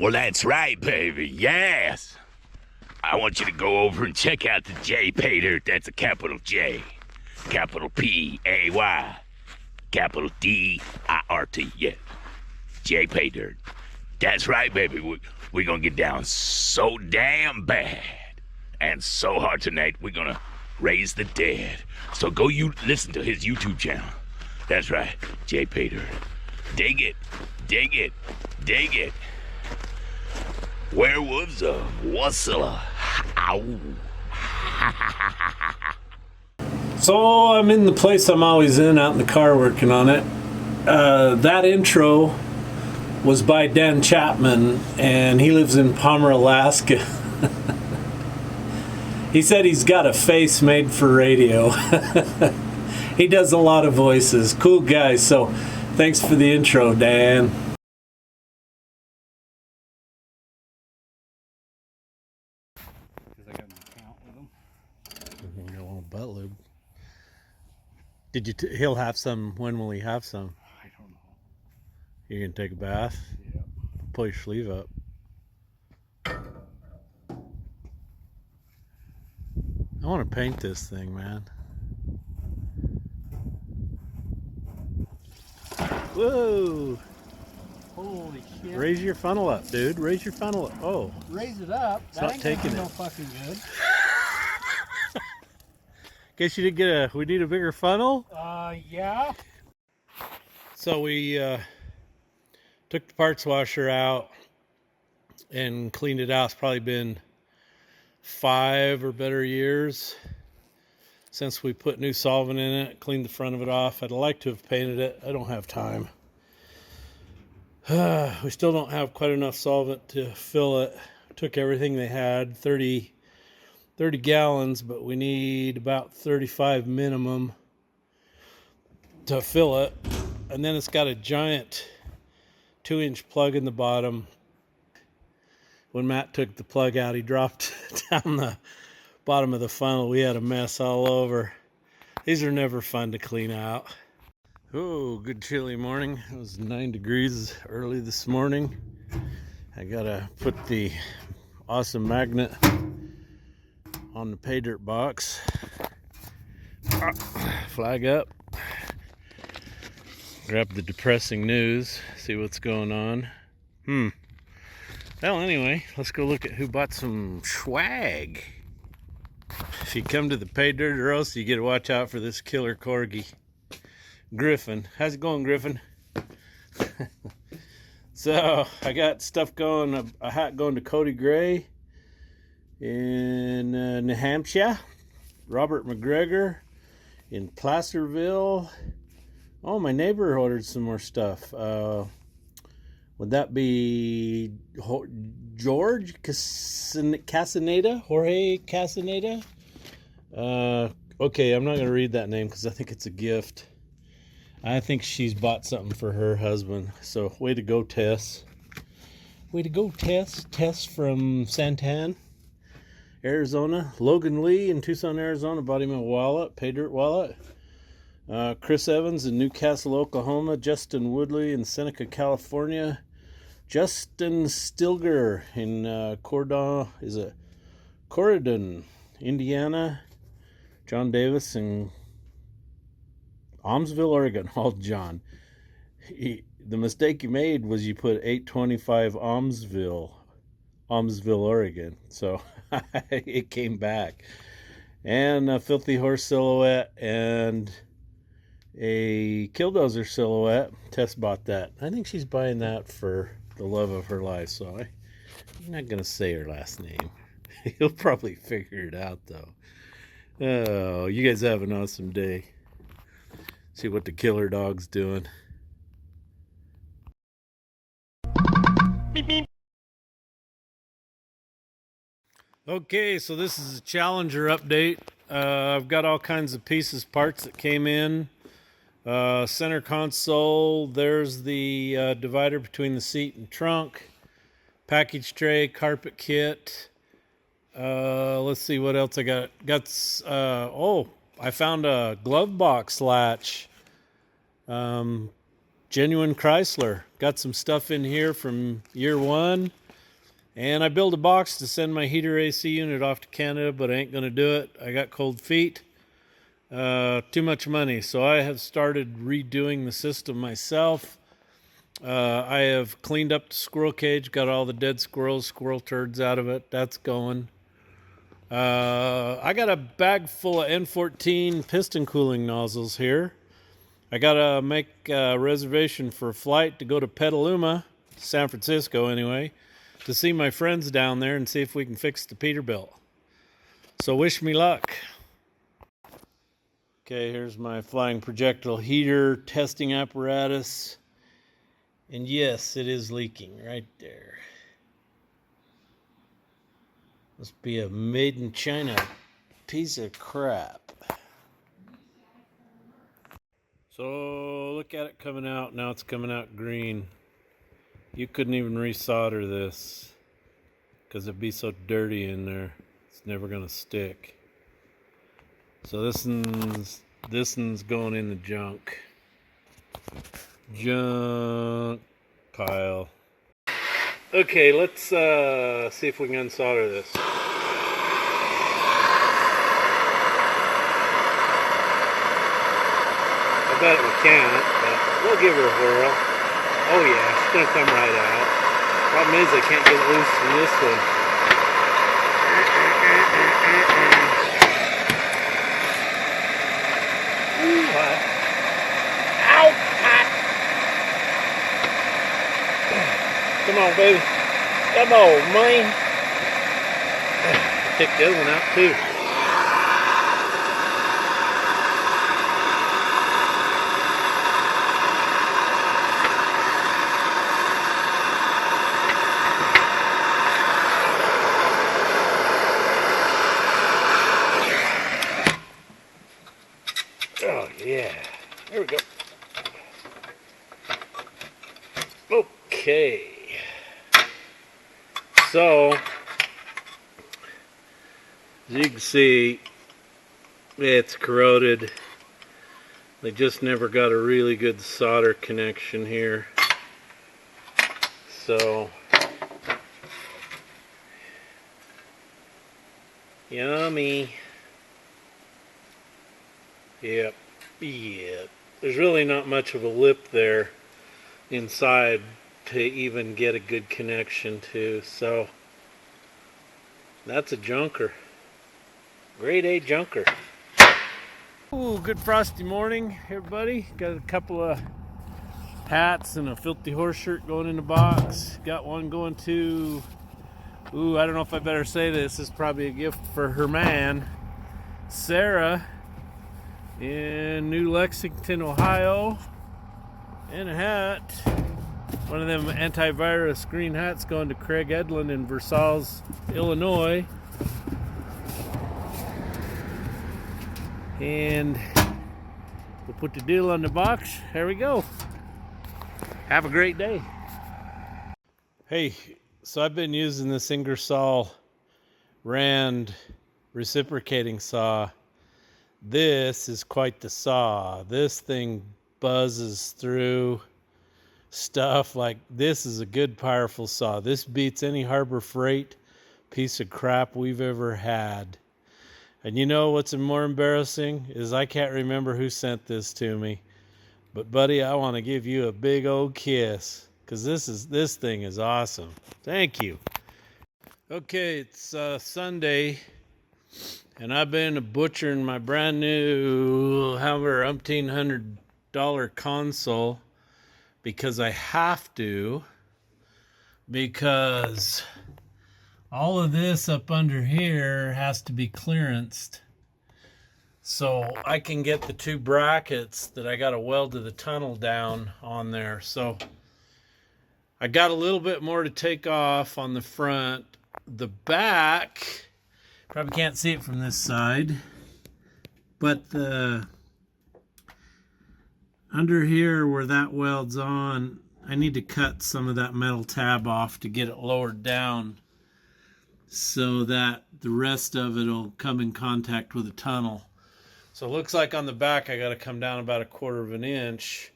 Well, that's right, baby. Yes. I want you to go over and check out the Jpaydirt. That's a capital J, capital P-A-Y, capital D-I-R-T. Yeah. Jpaydirt. That's right, baby. We're gonna get down so damn bad and so hard tonight, we're gonna raise the dead. So go listen to his YouTube channel. That's right, Jpaydirt. Dig it, dig it, dig it. Werewolves of Wassila. Ow. So I'm in the place I'm always in, out in the car working on it. That intro was by Dan Chapman, and he lives in Palmer, Alaska. He said he's got a face made for radio. He does a lot of voices. Cool guy. So thanks for the intro, Dan. Because I got an account with him. You know, butt lube. Did you? He'll have some. When will he have some? I don't know. You gonna take a bath? Yeah. Pull your sleeve up. I want to paint this thing, man. Whoa! Holy shit. Raise your funnel up, dude. Raise your funnel up. Oh. Raise it up. It's not taking it. No fucking good. Guess you didn't get a. We need a bigger funnel. Yeah. So we took the parts washer out and cleaned it out. It's probably been 5 or better years since we put new solvent in it, cleaned the front of it off. I'd like to have painted it. I don't have time. We still don't have quite enough solvent to fill it. Took everything they had, 30 gallons, but we need about 35 minimum to fill it. And then it's got a giant 2-inch plug in the bottom. When Matt took the plug out, he dropped down the bottom of the funnel. We had a mess all over. These are never fun to clean out. Oh, good chilly morning. It was 9 degrees early this morning. I gotta put the awesome magnet on the Jpaydirt box. Flag up. Grab the depressing news. See what's going on. Well, anyway, let's go look at who bought some swag. If you come to the Jpaydirt or else, you got to watch out for this killer corgi. Griffin. How's it going, Griffin? So, I got stuff going, a hat going to Cody Gray in New Hampshire. Robert McGregor in Placerville. Oh, my neighbor ordered some more stuff. Would that be George Casaneda? Jorge Casaneda? Okay, I'm not going to read that name because I think it's a gift. I think she's bought something for her husband. So, way to go, Tess. Way to go, Tess. Tess from Santan, Arizona. Logan Lee in Tucson, Arizona bought him a wallet, Jpaydirt wallet. Chris Evans in Newcastle, Oklahoma. Justin Woodley in Seneca, California. Justin Stilger in Corridon, Indiana. John Davis in Almsville, Oregon. All John. The mistake you made was you put 825 Almsville, Oregon. So it came back. And a Filthy Horse silhouette and a Killdozer silhouette. Tess bought that. I think she's buying that for the love of her life, so I'm not going to say her last name. He'll probably figure it out, though. Oh, you guys have an awesome day. See what the killer dog's doing. Beep, beep. Okay, so this is a Challenger update. I've got all kinds of pieces, parts that came in. Center console, there's the divider between the seat and trunk. Package tray, carpet kit. Let's see what else I got. I found a glove box latch. Genuine Chrysler. Got some stuff in here from year one. And I built a box to send my heater AC unit off to Canada, but I ain't going to do it. I got cold feet. Too much money. So I have started redoing the system myself. I have cleaned up the squirrel cage, got all the dead squirrel turds out of it. That's going. I got a bag full of N14 piston cooling nozzles here. I got to make a reservation for a flight to go to Petaluma, San Francisco anyway, to see my friends down there and see if we can fix the Peterbilt. So wish me luck. Okay, here's my flying projectile heater testing apparatus. And yes, it is leaking right there. Must be a made in China piece of crap. So look at it coming out. Now it's coming out green. You couldn't even resolder this because it'd be so dirty in there. It's never gonna stick. So this one's going in the junk pile. Okay, let's see if we can unsolder this. I bet we can't, but we'll give her a whirl. Oh yeah, she's gonna come right out. Problem is I can't get loose from this one. Ooh, hot. Ow! Hot! Come on, baby. Come on, man. I'll take the other one out too. Oh yeah, there we go. Okay, so as you can see, it's corroded. They just never got a really good solder connection here. So yummy. Yep. There's really not much of a lip there inside to even get a good connection to, so that's a junker. Grade A junker. Ooh, good frosty morning, everybody. Got a couple of hats and a filthy horse shirt going in the box. Got one going to, ooh, I don't know if I better say this. This is probably a gift for her man, Sarah, in New Lexington, Ohio, and a hat, one of them antivirus green hats, going to Craig Edlin in Versailles, Illinois. And we'll put the deal on the box. There we go. Have a great day. Hey, so I've been using this Ingersoll Rand reciprocating saw. This is quite the saw. This thing buzzes through stuff like this. Is a good, powerful saw. This beats any Harbor Freight piece of crap we've ever had. And you know what's more embarrassing is I can't remember who sent this to me. But buddy, I want to give you a big old kiss because this thing is awesome. Thank you. Okay, it's Sunday. And I've been butchering my brand new, however, $1,800 console because I have to, because all of this up under here has to be clearanced so I can get the two brackets that I got to weld to the tunnel down on there. So I got a little bit more to take off on the front. The back, probably can't see it from this side, but the under here where that welds on, I need to cut some of that metal tab off to get it lowered down so that the rest of it will come in contact with the tunnel. So it looks like on the back I got to come down about 1/4 of an inch,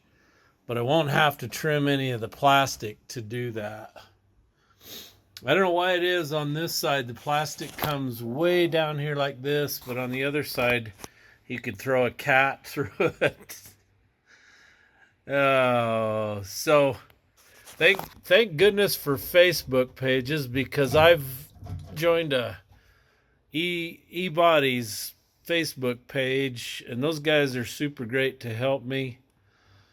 but I won't have to trim any of the plastic to do that. I don't know why it is on this side the plastic comes way down here like this, but on the other side you could throw a cat through it. Oh, so thank goodness for Facebook pages, because I've joined a E-Body's Facebook page, and those guys are super great to help me.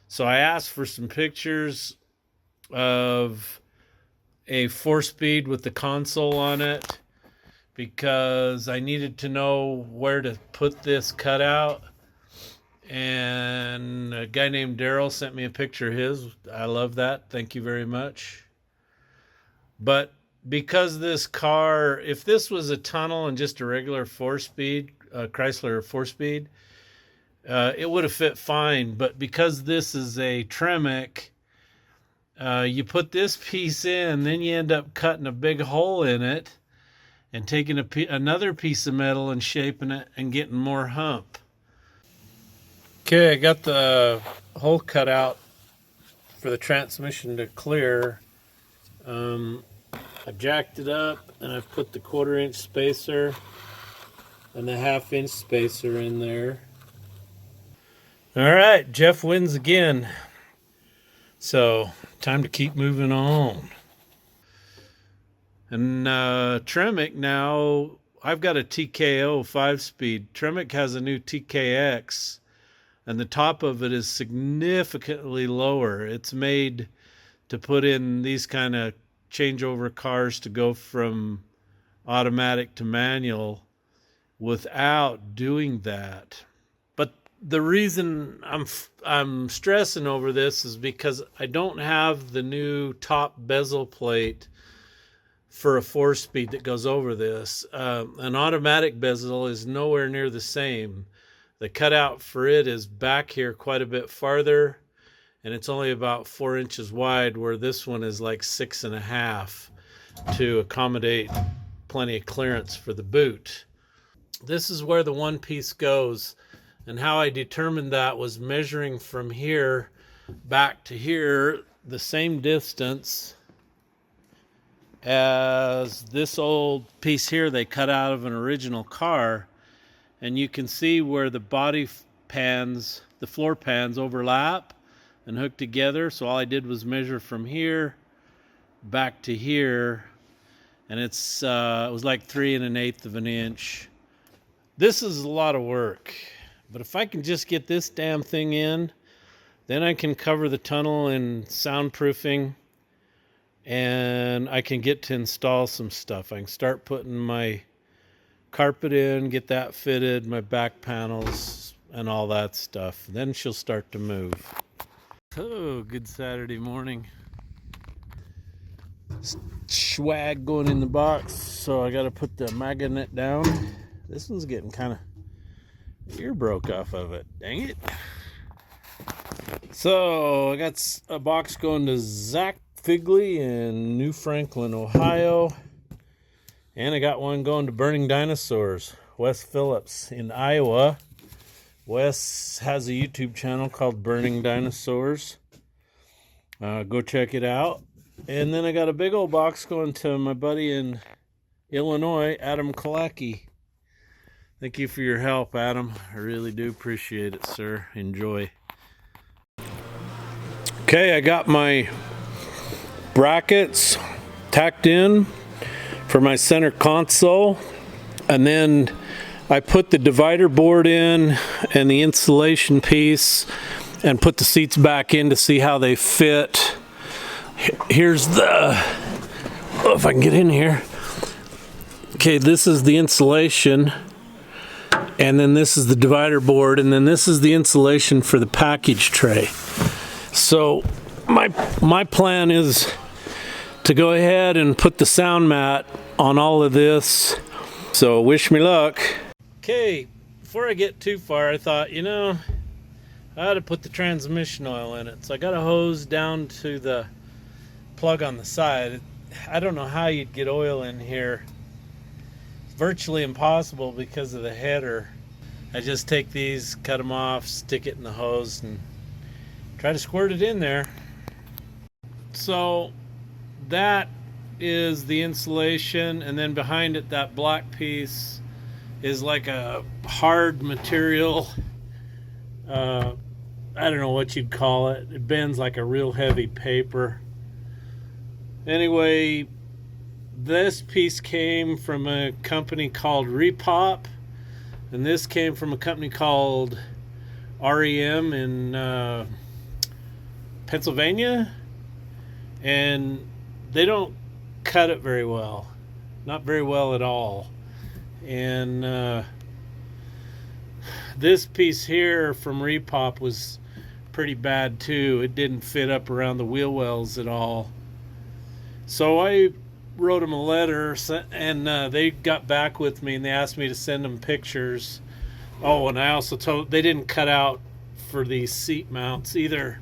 So I asked for some pictures of a 4-speed with the console on it, because I needed to know where to put this cutout. And a guy named Daryl sent me a picture of his. I love that. Thank you very much. But because this car, if this was a tunnel and just a regular 4-speed, Chrysler 4-speed, it would have fit fine. But because this is a Tremec, you put this piece in, then you end up cutting a big hole in it and taking another piece of metal and shaping it and getting more hump. Okay, I got the hole cut out for the transmission to clear. I jacked it up and I've put the 1/4-inch spacer and the 1/2-inch spacer in there. All right, Jeff wins again. So, time to keep moving on. And Tremec now, I've got a TKO 5-speed. Tremec has a new TKX, and the top of it is significantly lower. It's made to put in these kind of changeover cars to go from automatic to manual without doing that. But the reason I'm stressing over this is because I don't have the new top bezel plate for a 4-speed that goes over this. An automatic bezel is nowhere near the same. The cutout for it is back here quite a bit farther, and it's only about 4 inches wide, where this one is like 6.5 to accommodate plenty of clearance for the boot. This is where the one piece goes, and how I determined that was measuring from here back to here the same distance as this old piece here they cut out of an original car. And you can see where the body pans, the floor pans overlap and hook together. So all I did was measure from here back to here, and it was like 3 1/8 of an inch. This is a lot of work, but if I can just get this damn thing in, then I can cover the tunnel in soundproofing, and I can get to install some stuff. I can start putting my carpet in, get that fitted, my back panels and all that stuff. Then she'll start to move. Oh, good Saturday morning. Swag going in the box, so I got to put the magnet down. This one's getting kind of, ear broke off of it. Dang it. So I got a box going to Zach Figley in New Franklin, Ohio. And I got one going to Burning Dinosaurs, Wes Phillips in Iowa. Wes has a YouTube channel called Burning Dinosaurs. Go check it out. And then I got a big old box going to my buddy in Illinois, Adam Kalaki. Thank you for your help, Adam. I really do appreciate it, sir. Enjoy. Okay, I got my brackets tacked in for my center console, and then I put the divider board in and the insulation piece and put the seats back in to see how they fit. Here's the, oh, if I can get in here. Okay, this is the insulation, and then this is the divider board, and then this is the insulation for the package tray. So my plan is to go ahead and put the sound mat on all of this. So wish me luck. Okay, before I get too far, I thought, I ought to put the transmission oil in it. So I got a hose down to the plug on the side. I don't know how you'd get oil in here. It's virtually impossible because of the header. I just take these, cut them off, stick it in the hose, and try to squirt it in there. So that is the insulation, and then behind it, that black piece is like a hard material. I don't know what you'd call it. It bends like a real heavy paper. Anyway, this piece came from a company called Repop, and this came from a company called REM in Pennsylvania, and they don't cut it very well, not very well at all. And this piece here from Repop was pretty bad too. It didn't fit up around the wheel wells at all. So I wrote them a letter, and they got back with me, and they asked me to send them pictures. Oh, and I also told they didn't cut out for these seat mounts either,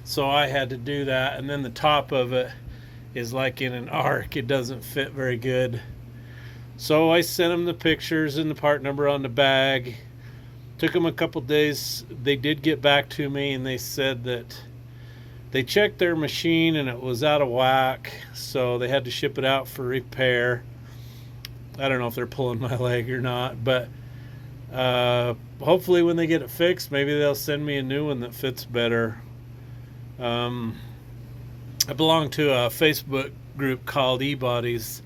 so I had to do that. And then the top of it is like in an arc. It doesn't fit very good. So I sent them the pictures and the part number on the bag. Took them a couple days. They did get back to me, and they said that they checked their machine and it was out of whack, so they had to ship it out for repair. I don't know if they're pulling my leg or not, but hopefully when they get it fixed, maybe they'll send me a new one that fits better. I belong to a Facebook group called eBodies.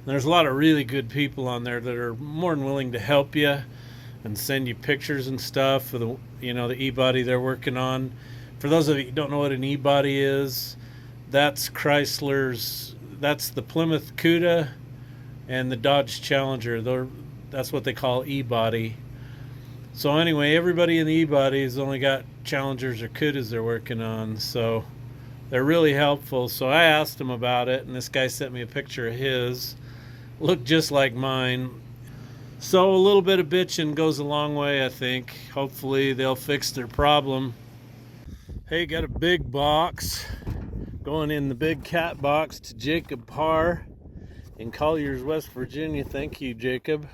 There's a lot of really good people on there that are more than willing to help you and send you pictures and stuff for the the e-body they're working on. For those of you who don't know what an e-body is, that's Chrysler's, that's the Plymouth Cuda and the Dodge Challenger. That's what they call e-body. So anyway, everybody in the e-body has only got Challengers or Cudas they're working on, so they're really helpful. So I asked them about it, and this guy sent me a picture of his. Looked just like mine. So a little bit of bitching goes a long way, I think. Hopefully they'll fix their problem. Hey, got a big box going in the big cat box to Jacob Parr in Colliers, West Virginia. Thank you, Jacob.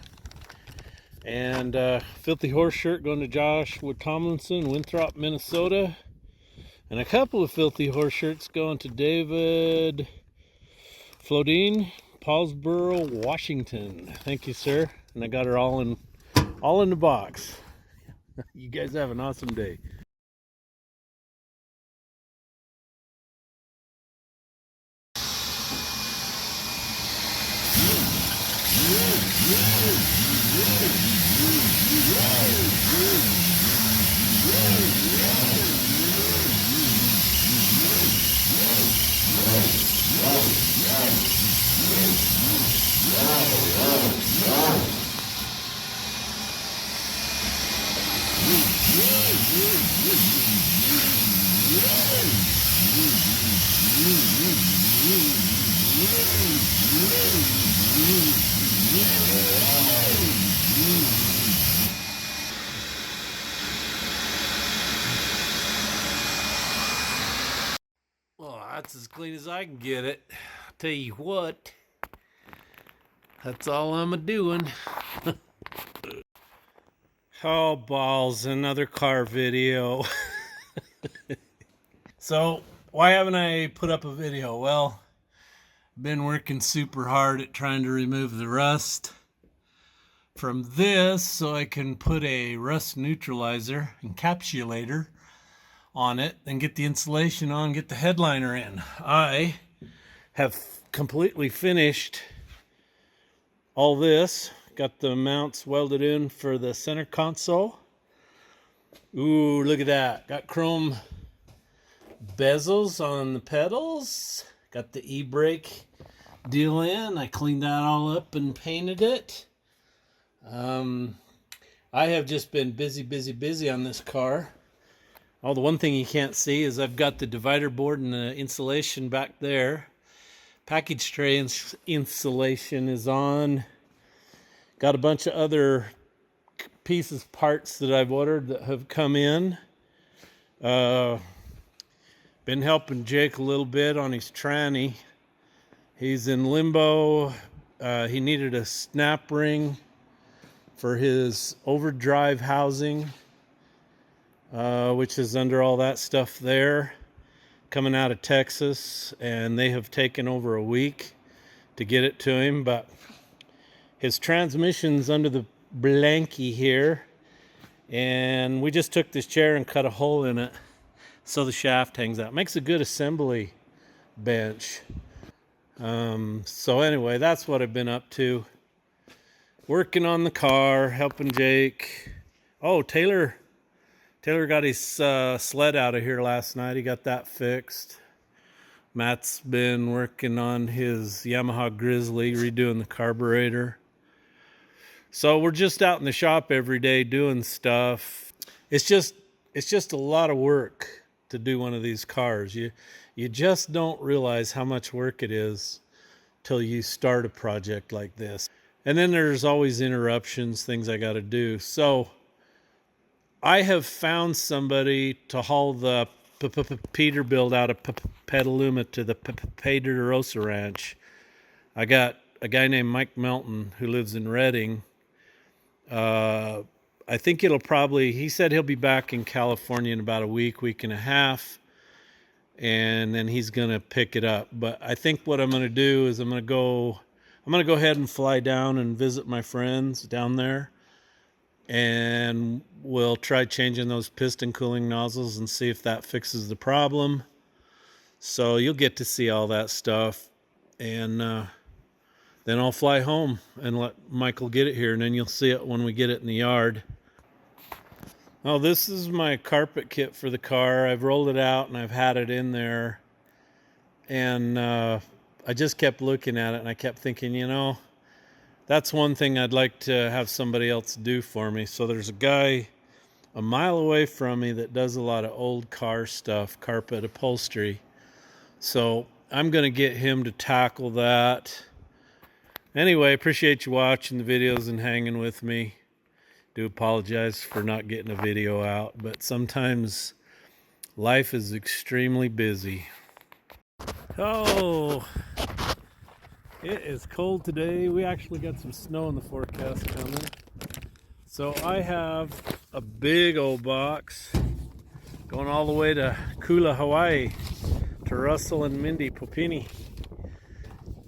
And Filthy Horse shirt going to Joshua Tomlinson, Winthrop, Minnesota. And a couple of Filthy Horse shirts going to David Flodine, Paulsboro, Washington. Thank you, sir. And I got her all in the box. You guys have an awesome day. Well, that's as clean as I can get it. I'll tell you what, that's all I'm a-doing. Oh, balls, another car video. So, why haven't I put up a video? Well, I've been working super hard at trying to remove the rust from this so I can put a rust neutralizer, encapsulator, on it and get the insulation on, get the headliner in. I have completely finished all this. Got the mounts welded in for the center console. Ooh, look at that. Got chrome bezels on the pedals. Got the e-brake deal in. I cleaned that all up and painted it. I have just been busy on this car. Oh, the one thing you can't see is I've got the divider board and the insulation back there. Package tray insulation is on. Got a bunch of other pieces, parts that I've ordered that have come in. Been helping Jake a little bit on his tranny. He's in limbo. He needed a snap ring for his overdrive housing, which is under all that stuff there, coming out of Texas, and they have taken over a week. to get it to him, but his transmission's under the blankie here, and we just took this chair and cut a hole in it so the shaft hangs out. Makes a good assembly bench. So anyway, that's what I've been up to. Working on the car, helping Jake. Oh, Taylor got his sled out of here last night. He got that fixed. Matt's been working on his Yamaha Grizzly, redoing the carburetor. So we're just out in the shop every day doing stuff. It's just a lot of work to do one of these cars. You just don't realize how much work it is till you start a project like this. And then there's always interruptions, things I got to do. So I have found somebody to haul the Peterbilt out of Petaluma to the Jpaydirt ranch. I got a guy named Mike Melton who lives in Redding. I think he said he'll be back in California in about a week and a half, and then he's going to pick it up. But I think what I'm going to do is I'm going to go ahead and fly down and visit my friends down there, and we'll try changing those piston cooling nozzles and see if that fixes the problem. So you'll get to see all that stuff, and then I'll fly home and let Michael get it here, and then you'll see it when we get it in the yard. Oh, this is my carpet kit for the car. I've rolled it out and I've had it in there, and I just kept looking at it and I kept thinking, that's one thing I'd like to have somebody else do for me. So there's a guy a mile away from me that does a lot of old car stuff, carpet upholstery. So I'm going to get him to tackle that. Anyway, appreciate you watching the videos and hanging with me. Do apologize for not getting a video out, but sometimes life is extremely busy. Oh, it is cold today. We actually got some snow in the forecast coming. So I have a big old box going all the way to Kula, Hawaii, to Russell and Mindy Popini,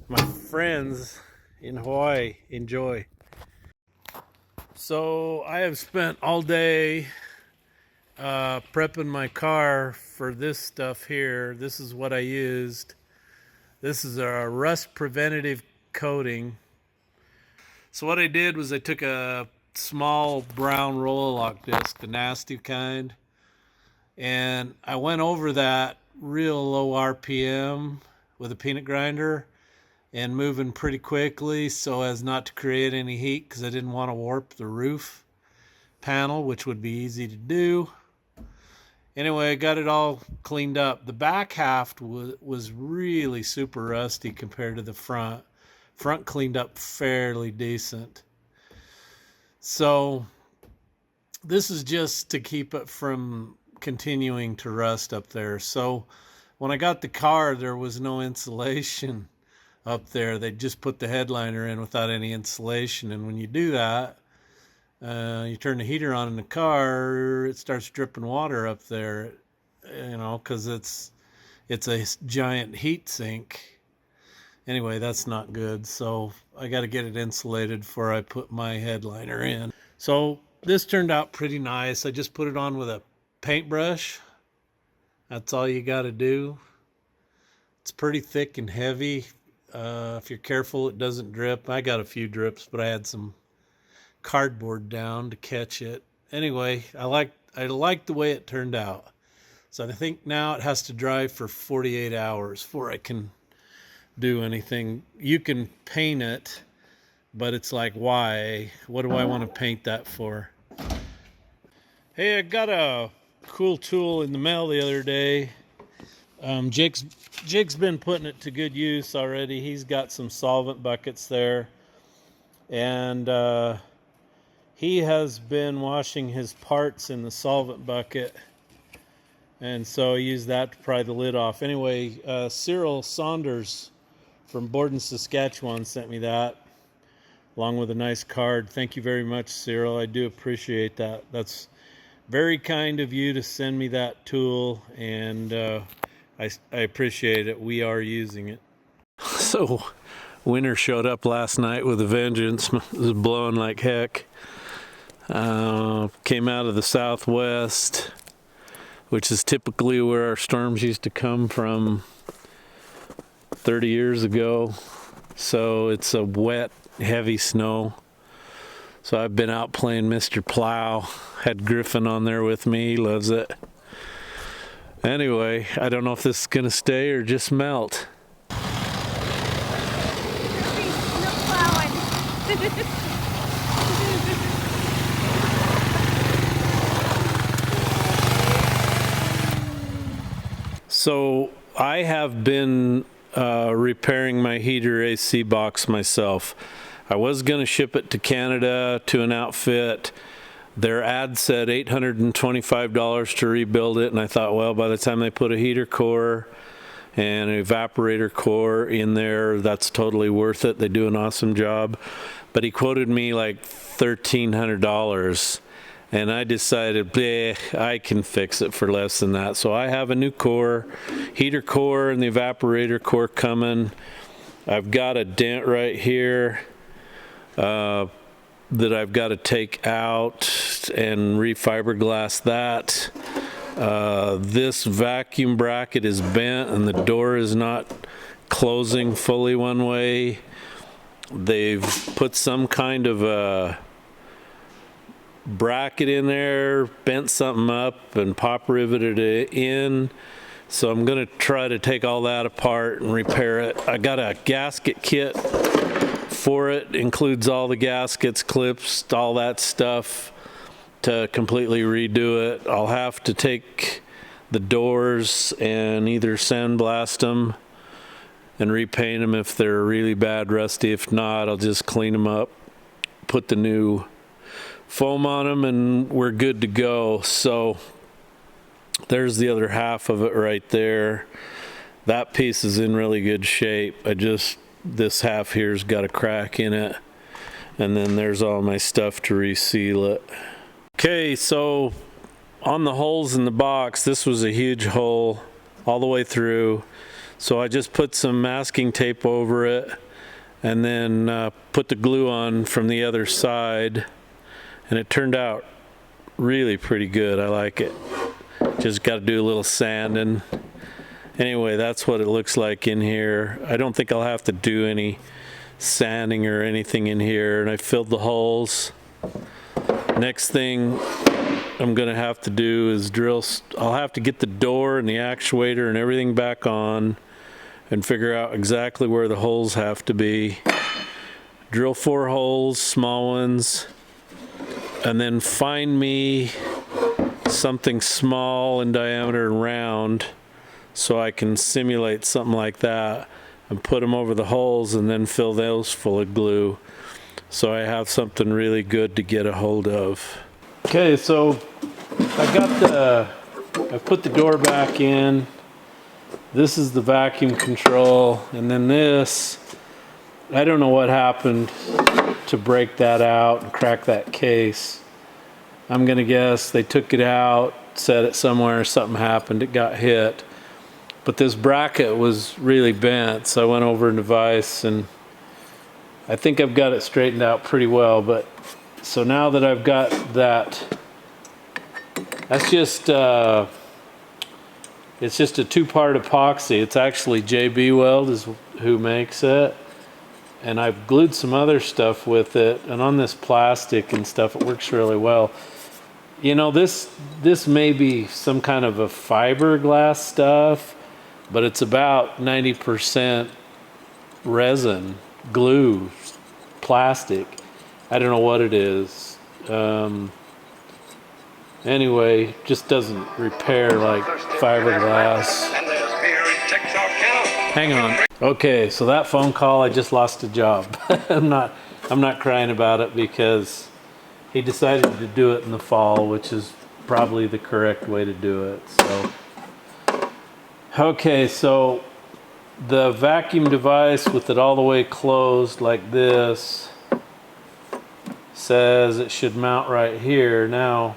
my friends in Hawaii. Enjoy. So I have spent all day prepping my car for this stuff here. This is what I used. This is a rust preventative coating. So what I did was I took a small brown Roll-A-Lock disc, the nasty kind, and I went over that real low RPM with a peanut grinder and moving pretty quickly so as not to create any heat, because I didn't want to warp the roof panel, which would be easy to do. Anyway, I got it all cleaned up. The back half was really super rusty compared to the front. Front cleaned up fairly decent. So this is just to keep it from continuing to rust up there. So when I got the car, there was no insulation up there. They just put the headliner in without any insulation, and when you do that, you turn the heater on in the car, it starts dripping water up there, because it's a giant heat sink. Anyway, that's not good, so I got to get it insulated before I put my headliner in. So this turned out pretty nice. I just put it on with a paintbrush. That's all you got to do. It's pretty thick and heavy. If you're careful, it doesn't drip. I got a few drips, but I had some cardboard down to catch it. Anyway, I like the way it turned out. So I think now it has to dry for 48 hours before I can do anything. You can paint it, but it's like, why? What do I want to paint that for? Hey, I got a cool tool in the mail the other day. Jake's been putting it to good use already. He's got some solvent buckets there, and he has been washing his parts in the solvent bucket, and so I used that to pry the lid off. Anyway, Cyril Saunders from Borden, Saskatchewan sent me that, along with a nice card. Thank you very much, Cyril. I do appreciate that. That's very kind of you to send me that tool, and I appreciate it. We are using it. So Winter showed up last night with a vengeance. It was blowing like heck. Came out of the southwest, which is typically where our storms used to come from 30 years ago. So it's a wet, heavy snow. So I've been out playing Mr. Plow. Had Griffin on there with me. He loves it. Anyway, I don't know if this is gonna stay or just melt. So I have been repairing my heater AC box myself. I was going to ship it to Canada to an outfit. Their ad said $825 to rebuild it, and I thought, well, by the time they put a heater core and an evaporator core in there, that's totally worth it. They do an awesome job. But he quoted me like $1,300. And I decided, I can fix it for less than that. So I have a new core, heater core and the evaporator core coming. I've got a dent right here that I've got to take out and refiberglass that. This vacuum bracket is bent and the door is not closing fully one way. They've put some kind of a bracket in there, bent something up and pop riveted it in. So I'm gonna try to take all that apart and repair it. I got a gasket kit for it, includes all the gaskets, clips, all that stuff to completely redo it. I'll have to take the doors and either sandblast them and repaint them if they're really bad rusty. If not, I'll just clean them up, put the new foam on them, and we're good to go. So there's the other half of it right there. That piece is in really good shape. This half here's got a crack in it, and then there's all my stuff to reseal it. Okay, so on the holes in the box, this was a huge hole all the way through. So I just put some masking tape over it and then put the glue on from the other side. And it turned out really pretty good. I like it. Just got to do a little sanding. Anyway, that's what it looks like in here. I don't think I'll have to do any sanding or anything in here. And I filled the holes. Next thing I'm going to have to do is I'll have to get the door and the actuator and everything back on and figure out exactly where the holes have to be. Drill 4 holes, small ones. And then find me something small in diameter and round so I can simulate something like that and put them over the holes and then fill those full of glue so I have something really good to get a hold of. Okay, so I put the door back in. This is the vacuum control, and then this, I don't know what happened to break that out and crack that case. I'm gonna guess they took it out, set it somewhere, something happened, it got hit. But this bracket was really bent, so I went over in the vise and I think I've got it straightened out pretty well. But so now that I've got that, that's just it's just a 2-part epoxy. It's actually JB Weld is who makes it. And I've glued some other stuff with it, and on this plastic and stuff, it works really well. You know, this may be some kind of a fiberglass stuff, but it's about 90% resin, glue, plastic. I don't know what it is. Anyway, just doesn't repair like fiberglass. Hang on. Okay, so that phone call, I just lost a job. I'm not crying about it because he decided to do it in the fall, which is probably the correct way to do it. So, okay, so the vacuum device with it all the way closed like this says it should mount right here. Now,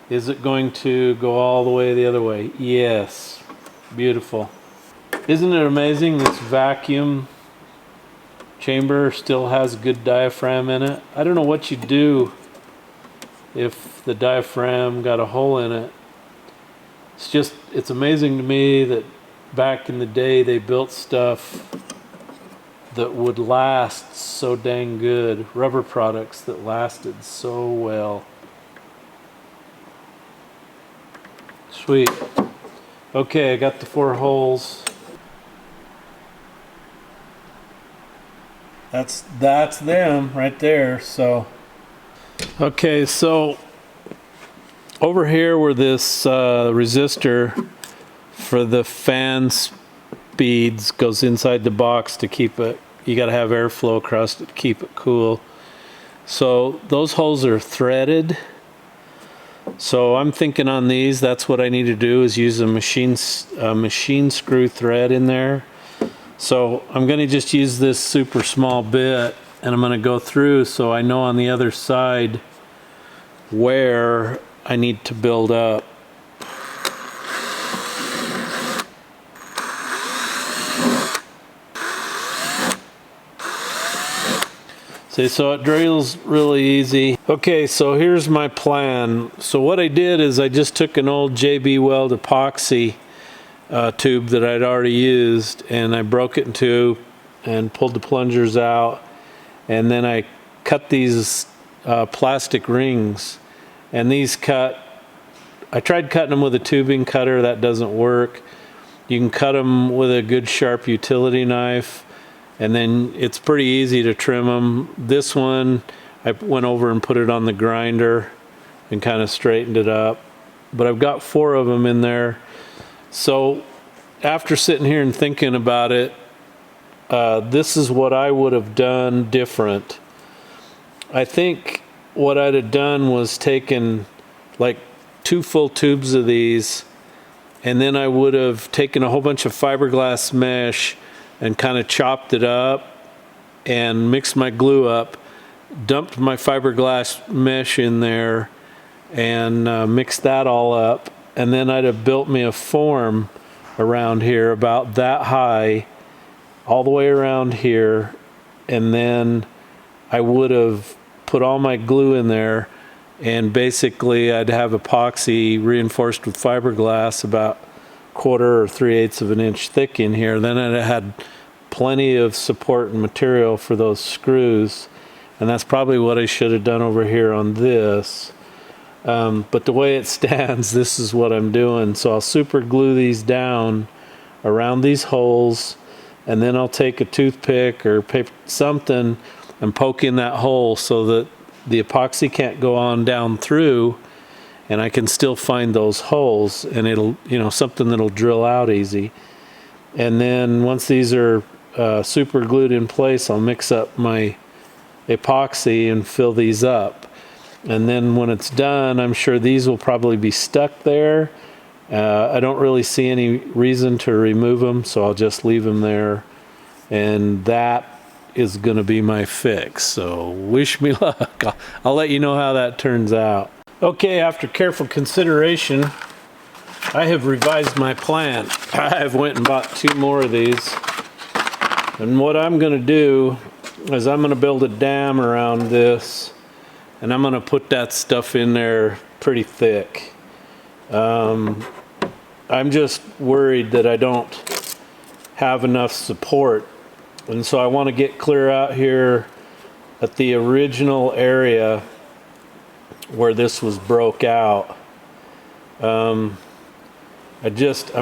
is it going to go all the way the other way? Yes. Beautiful. Isn't it amazing, this vacuum chamber still has good diaphragm in it. I don't know what you do if the diaphragm got a hole in it. It's amazing to me that back in the day they built stuff that would last so dang good. Rubber products that lasted so well. Sweet. Okay, I got the 4 holes. That's them right there. So okay, so over here where this resistor for the fan speeds goes inside the box to keep it, you got to have airflow across it to keep it cool. So those holes are threaded. So I'm thinking on these, that's what I need to do, is use a machine screw thread in there. So I'm going to just use this super small bit, and I'm going to go through so I know on the other side where I need to build up. See, so it drills really easy. Okay, so here's my plan. So what I did is I just took an old JB Weld epoxy tube that I'd already used, and I broke it in two and pulled the plungers out, and then I cut these plastic rings, and these I tried cutting them with a tubing cutter. That doesn't work. You can cut them with a good sharp utility knife, and then it's pretty easy to trim them. This one I went over and put it on the grinder and kind of straightened it up, but I've got 4 of them in there. So after sitting here and thinking about it, this is what I would have done different. I think what I'd have done was taken like 2 full tubes of these, and then I would have taken a whole bunch of fiberglass mesh and kind of chopped it up and mixed my glue up, dumped my fiberglass mesh in there, and mixed that all up. And then I'd have built me a form around here about that high, all the way around here, and then I would have put all my glue in there, and basically I'd have epoxy reinforced with fiberglass about 1/4 or 3/8 of an inch thick in here. Then I'd have had plenty of support and material for those screws, and that's probably what I should have done over here on this. But the way it stands, this is what I'm doing. So I'll super glue these down around these holes, and then I'll take a toothpick or paper, something, and poke in that hole so that the epoxy can't go on down through, and I can still find those holes, and it'll, something that'll drill out easy. And then once these are super glued in place, I'll mix up my epoxy and fill these up. And then when it's done, I'm sure these will probably be stuck there. I don't really see any reason to remove them, so I'll just leave them there. And that is going to be my fix. So wish me luck. I'll let you know how that turns out. Okay, after careful consideration, I have revised my plan. I have went and bought 2 more of these. And what I'm going to do is I'm going to build a dam around this, and I'm going to put that stuff in there pretty thick. I'm just worried that I don't have enough support, and so I want to get clear out here at the original area where this was broke out. I'm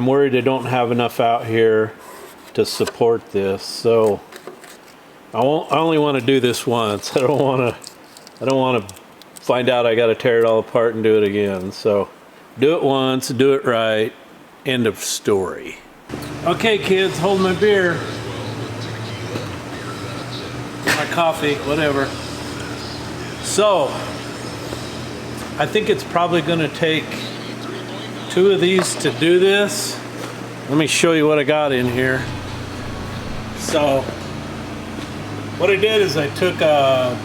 worried I don't have enough out here to support this, so I only want to do this once. I don't want to find out I got to tear it all apart and do it again. So do it once, do it right, end of story. Okay, kids, hold my beer, my coffee, whatever. So I think it's probably going to take 2 of these to do this. Let me show you what I got in here. So what I did is I took a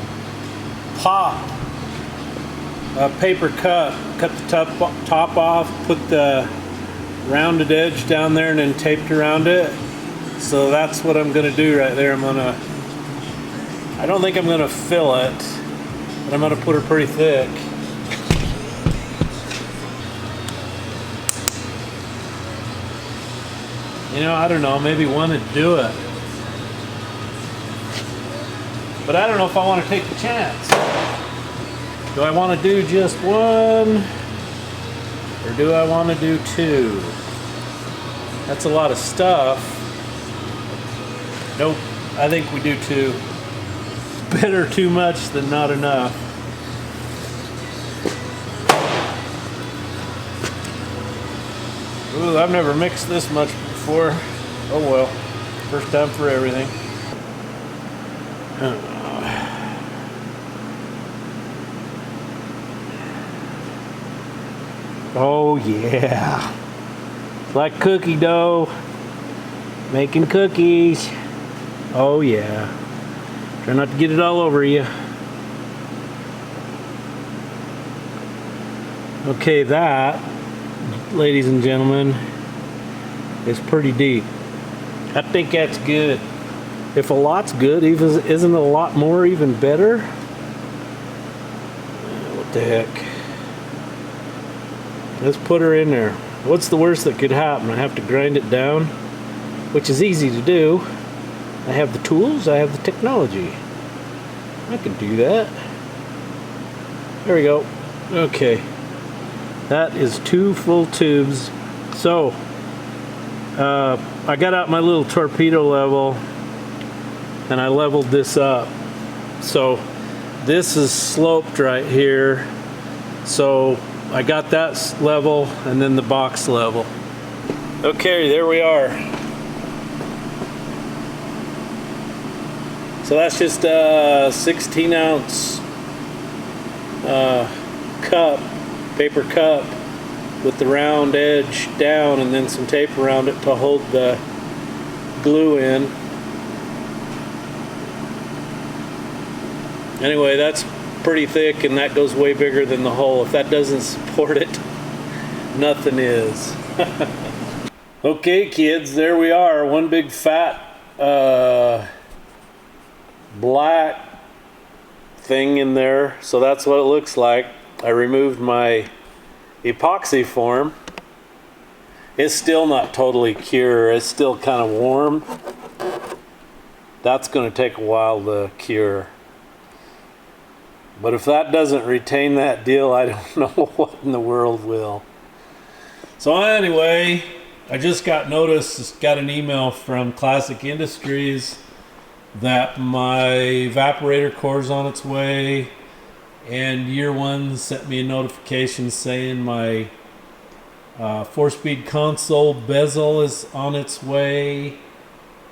paper cut the top off, put the rounded edge down there, and then taped around it. So that's what I'm going to do right there. I'm going to I don't think I'm gonna fill it, but I'm gonna put her pretty thick. You know, I don't know, maybe one would do it. But I don't know if I want to take the chance. Do I want to do just one? Or do I want to do two? That's a lot of stuff. Nope, I think we do two. Better too much than not enough. Ooh, I've never mixed this much before. Oh well, first time for everything. Oh yeah, it's like cookie dough, making cookies. Oh yeah, try not to get it all over you. Okay, that, ladies and gentlemen, is pretty deep. I think that's good. If a lot's good, isn't a lot more even better? What the heck? Let's put her in there. What's the worst that could happen? I have to grind it down, which is easy to do. I have the tools, I have the technology. I can do that. There we go. Okay. That is 2 full tubes. So, I got out my little torpedo level and I leveled this up. So, this is sloped right here. So, I got that level and then the box level. Okay, there we are. So that's just a 16-ounce cup, paper cup, with the round edge down and then some tape around it to hold the glue in. Anyway, that's pretty thick and that goes way bigger than the hole. If that doesn't support it, nothing is. Okay kids, there we are. One big fat black thing in there. So that's what it looks like. I removed my epoxy form. It's still not totally cure. It's still kind of warm. That's going to take a while to cure. But if that doesn't retain that deal, I don't know what in the world will. So anyway, I just got an email from Classic Industries that my evaporator core is on its way, and Year One sent me a notification saying my 4-speed console bezel is on its way,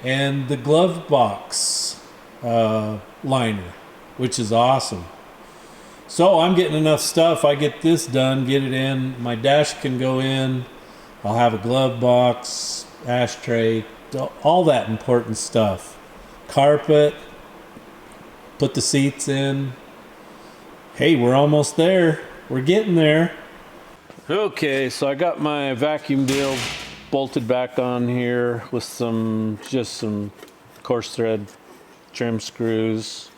and the glove box liner, which is awesome. So I'm getting enough stuff. I get this done, get it in, my dash can go in, I'll have a glove box, ashtray, all that important stuff. Carpet, put the seats in. Hey, we're almost there. We're getting there. Okay, so I got my vacuum deal bolted back on here with just some coarse thread trim screws.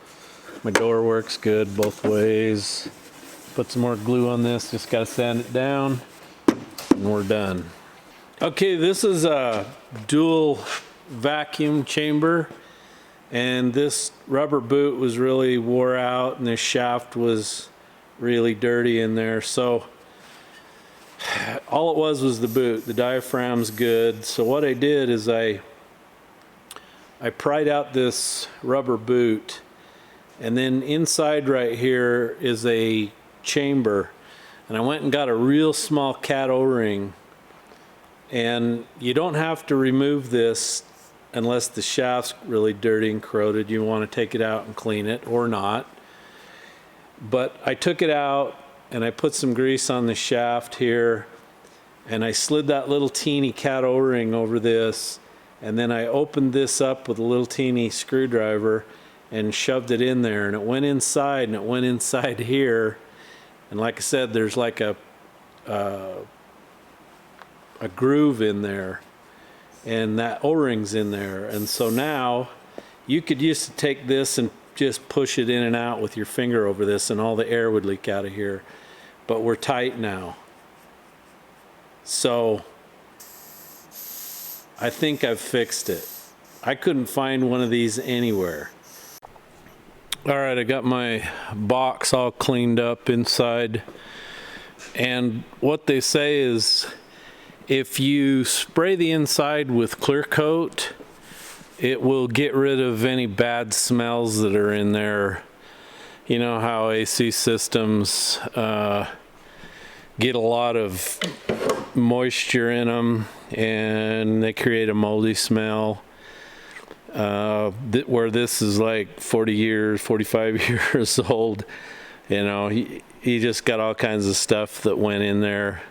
My door works good both ways. Put some more glue on this, just gotta sand it down, and we're done. Okay, this is a dual vacuum chamber, and this rubber boot was really wore out, and this shaft was really dirty in there. So all it was the boot. The diaphragm's good. So what I did is I pried out this rubber boot, and then inside right here is a chamber, and I went and got a real small cat O-ring, and you don't have to remove this unless the shaft's really dirty and corroded. You want to take it out and clean it, or not. But I took it out and I put some grease on the shaft here, and I slid that little teeny cat O-ring over this, and then I opened this up with a little teeny screwdriver and shoved it in there, and it went inside, and it went inside here. And like I said, there's like a groove in there, and that O-ring's in there. And so now you could used to take this and just push it in and out with your finger over this and all the air would leak out of here. But we're tight now. So I think I've fixed it. I couldn't find one of these anywhere. All right, I got my box all cleaned up inside. And what they say is if you spray the inside with clear coat, it will get rid of any bad smells that are in there. You know how AC systems get a lot of moisture in them and they create a moldy smell. Where this is like 40 years, 45 years old, you know, he just got all kinds of stuff that went in there.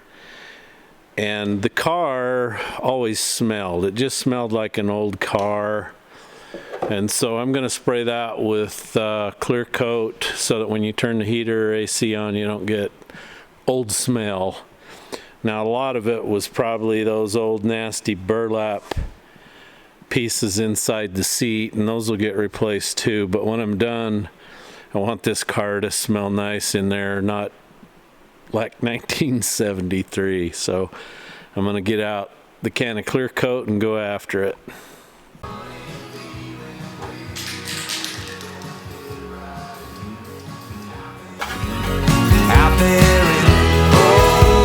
And the car always smelled. It just smelled like an old car. And so I'm going to spray that with clear coat so that when you turn the heater or AC on, you don't get old smell. Now, a lot of it was probably those old nasty burlap pieces inside the seat, and those will get replaced too. But when I'm done, I want this car to smell nice in there, not like 1973. So I'm going to get out the can of clear coat and go after it. Out there in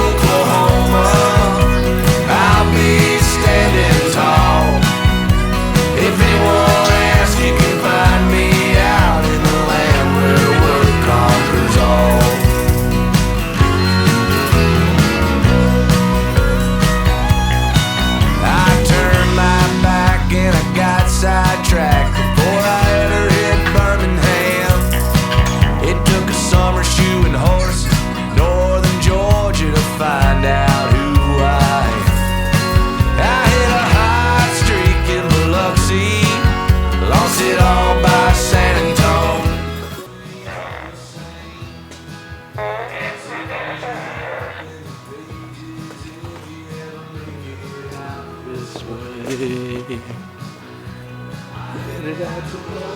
Oklahoma, I'll be standing tall. If anyone asks, you can find me out in the land where work conquers all. I turned my back and I got sidetracked before I ever hit Birmingham. It took a summer shoe and horse, northern Georgia, to find out who I am. I hit a hot streak in Biloxi, lost it all by San Antonio. This way. Get it out the road.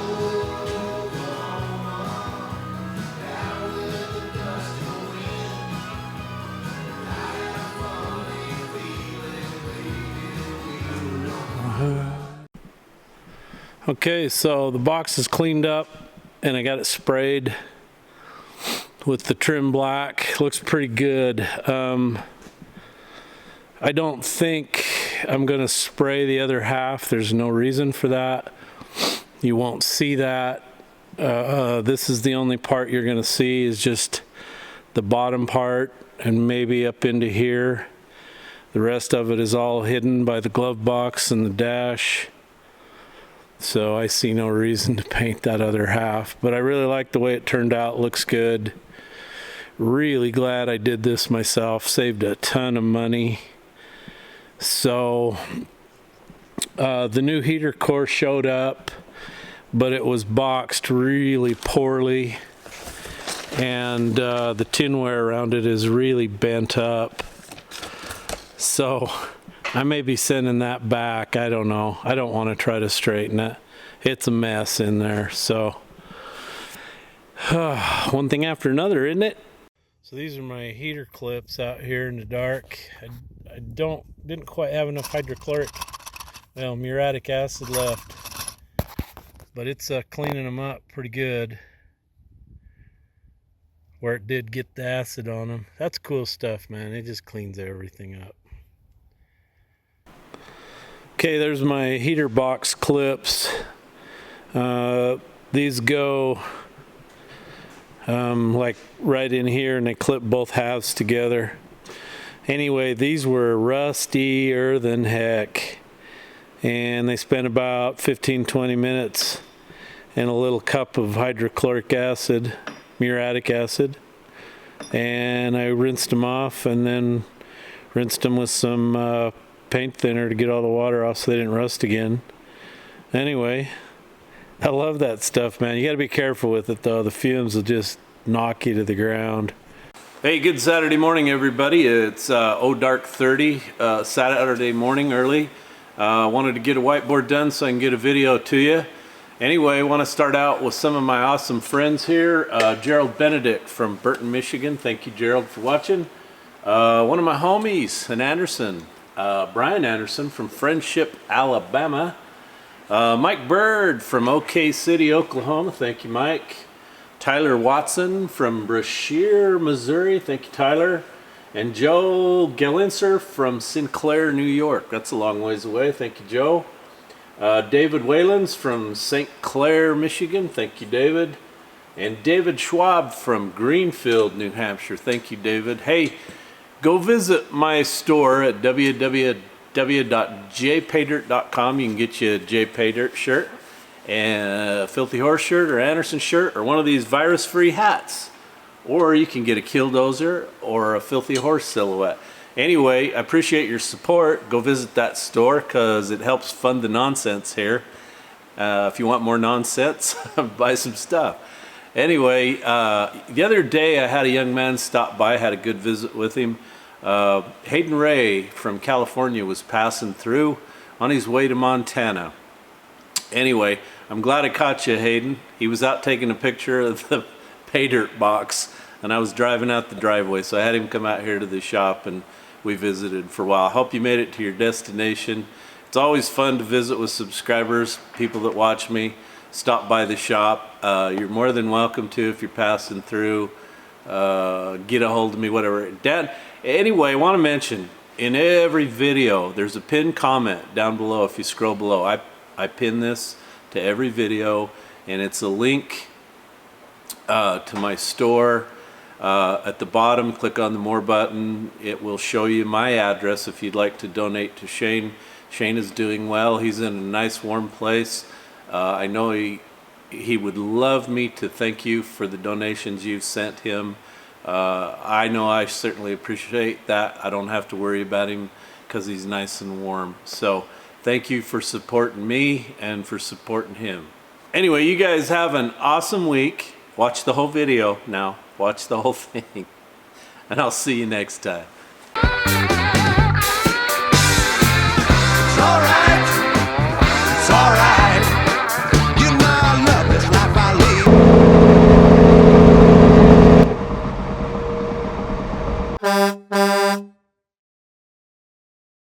Okay, so the box is cleaned up and I got it sprayed with the trim black. Looks pretty good. I don't think I'm going to spray the other half. There's no reason for that. You won't see that. This is the only part you're going to see is just the bottom part and maybe up into here. The rest of it is all hidden by the glove box and the dash. So I see no reason to paint that other half, but I really like the way it turned out. Looks good. Really glad I did this myself. Saved a ton of money. So the new heater core showed up, but it was boxed really poorly, and the tinware around it is really bent up. So I may be sending that back. I don't know. I don't want to try to straighten it. It's a mess in there. So one thing after another, isn't it? So these are my heater clips out here in the dark. I didn't quite have enough muriatic acid left, but it's cleaning them up pretty good where it did get the acid on them. That's cool stuff, man. It just cleans everything up. Okay, there's my heater box clips. These go like right in here and they clip both halves together. Anyway, these were rustier than heck, and they spent about 15-20 minutes in a little cup of hydrochloric acid, muriatic acid, and I rinsed them off and then rinsed them with some paint thinner to get all the water off so they didn't rust again. Anyway, I love that stuff, man. You got to be careful with it though. The fumes will just knock you to the ground. Hey, good Saturday morning, everybody. It's dark 30, Saturday morning early. Wanted to get a whiteboard done so I can get a video to you. Anyway, I want to start out with some of my awesome friends here. Gerald Benedict from Burton, Michigan. Thank you, Gerald, for watching. One of my homies, an Anderson, Brian Anderson from Friendship, Alabama. Mike Bird from OK City, Oklahoma. Thank you, Mike. Tyler Watson from Brashear, Missouri. Thank you, Tyler. And Joe Gellinser from Sinclair, New York. That's a long ways away. Thank you, Joe. David Whalens from St. Clair, Michigan. Thank you, David. And David Schwab from Greenfield, New Hampshire. Thank you, David. Hey, go visit my store at www.jpaydirt.com. You can get you a Jpaydirt shirt, and a Filthy Horse shirt, or Anderson shirt, or one of these virus-free hats. Or you can get a Killdozer or a Filthy Horse silhouette. Anyway, I appreciate your support. Go visit that store because it helps fund the nonsense here. If you want more nonsense, buy some stuff. Anyway, the other day I had a young man stop by, had a good visit with him. Hayden Ray from California was passing through on his way to Montana. Anyway, I'm glad I caught you, Hayden. He was out taking a picture of the Jpaydirt box, and I was driving out the driveway, so I had him come out here to the shop, and we visited for a while. I hope you made it to your destination. It's always fun to visit with subscribers, people that watch me. Stop by the shop. You're more than welcome to if you're passing through. Get a hold of me, whatever. Dad, anyway, I want to mention, in every video, there's a pinned comment down below. If you scroll below, I pin this to every video, and it's a link to my store. At the bottom, click on the More button. It will show you my address if you'd like to donate to Shane. Shane is doing well. He's in a nice warm place. I know he would love me to thank you for the donations you've sent him. I know I certainly appreciate that. I don't have to worry about him because he's nice and warm. So thank you for supporting me and for supporting him. Anyway, you guys have an awesome week. Watch the whole video now. Watch the whole thing. And I'll see you next time. It's alright.